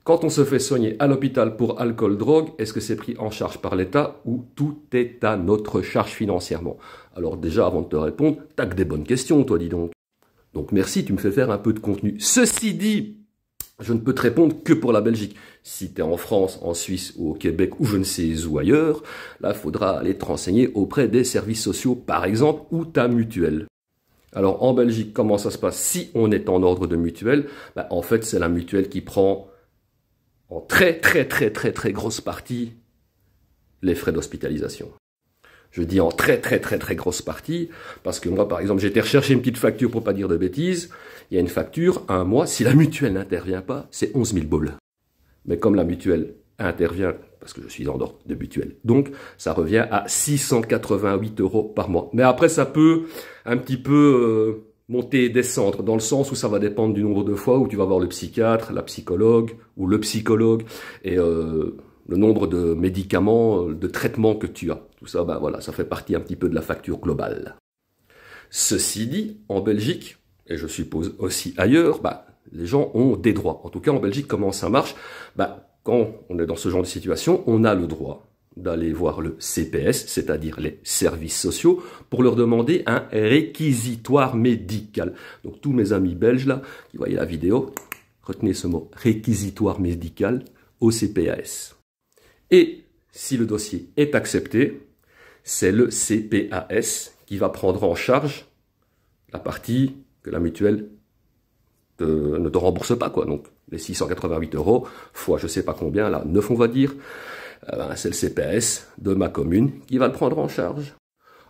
Quand on se fait soigner à l'hôpital pour alcool-drogue, est-ce que c'est pris en charge par l'État ou tout est à notre charge financièrement? Alors déjà, avant de te répondre, t'as que des bonnes questions, toi, dis donc. Donc merci, tu me fais faire un peu de contenu. Ceci dit, je ne peux te répondre que pour la Belgique. Si tu es en France, en Suisse ou au Québec ou je ne sais où ailleurs, là, il faudra aller te renseigner auprès des services sociaux, par exemple, ou ta mutuelle. Alors en Belgique, comment ça se passe si on est en ordre de mutuelle? En fait, c'est la mutuelle qui prend en très grosse partie les frais d'hospitalisation. Je dis en très grosse partie, parce que moi, par exemple, j'ai été rechercher une petite facture pour pas dire de bêtises. Il y a une facture, un mois, si la mutuelle n'intervient pas, c'est 11 000 boules. Mais comme la mutuelle intervient, parce que je suis en ordre de mutuelle, donc ça revient à 688 € par mois. Mais après, ça peut un petit peu monter et descendre, dans le sens où ça va dépendre du nombre de fois où tu vas voir le psychiatre, la psychologue ou le psychologue, et le nombre de médicaments, de traitements que tu as. Tout ça, voilà, ça fait partie un petit peu de la facture globale. Ceci dit, en Belgique, et je suppose aussi ailleurs, les gens ont des droits. En tout cas, en Belgique, comment ça marche? Quand on est dans ce genre de situation, on a le droit d'aller voir le CPS, c'est-à-dire les services sociaux, pour leur demander un réquisitoire médical. Donc tous mes amis belges là, qui voyaient la vidéo, retenez ce mot, réquisitoire médical au CPAS. Et si le dossier est accepté, c'est le CPAS qui va prendre en charge la partie que la mutuelle ne te rembourse pas, quoi. Donc les 688 € fois je sais pas combien, là, 9 on va dire, c'est le CPAS de ma commune qui va le prendre en charge.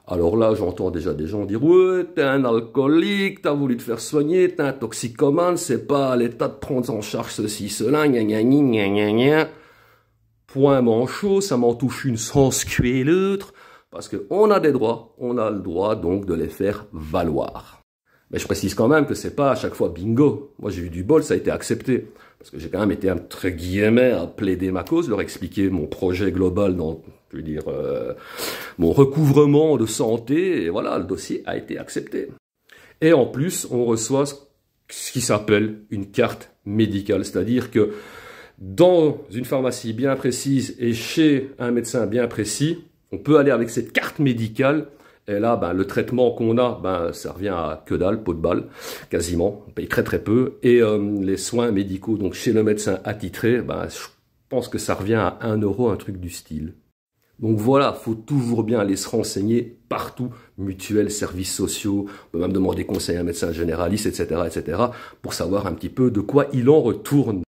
Alors là, j'entends déjà des gens dire « Ouais, t'es un alcoolique, t'as voulu te faire soigner, t'es un toxicomane, c'est pas à l'État de prendre en charge ceci, cela, gna gna gna gna gna gna. » Point manchot, ça m'en touche une sans cuer l'autre, parce qu'on a des droits, on a le droit donc de les faire valoir. Mais je précise quand même que c'est pas à chaque fois bingo. Moi j'ai eu du bol, ça a été accepté. Parce que j'ai quand même été entre guillemets à plaider ma cause, leur expliquer mon projet global dans, je veux dire, mon recouvrement de santé, et voilà, le dossier a été accepté. Et en plus, on reçoit ce qui s'appelle une carte médicale, c'est-à-dire que dans une pharmacie bien précise et chez un médecin bien précis, on peut aller avec cette carte médicale. Et là, le traitement qu'on a, ça revient à que dalle, pot de balle, quasiment. On paye très peu. Et les soins médicaux, donc chez le médecin attitré, je pense que ça revient à 1 €, un truc du style. Donc voilà, faut toujours bien aller se renseigner partout, mutuelle, services sociaux, on peut même demander conseil à un médecin généraliste, etc., pour savoir un petit peu de quoi il en retourne.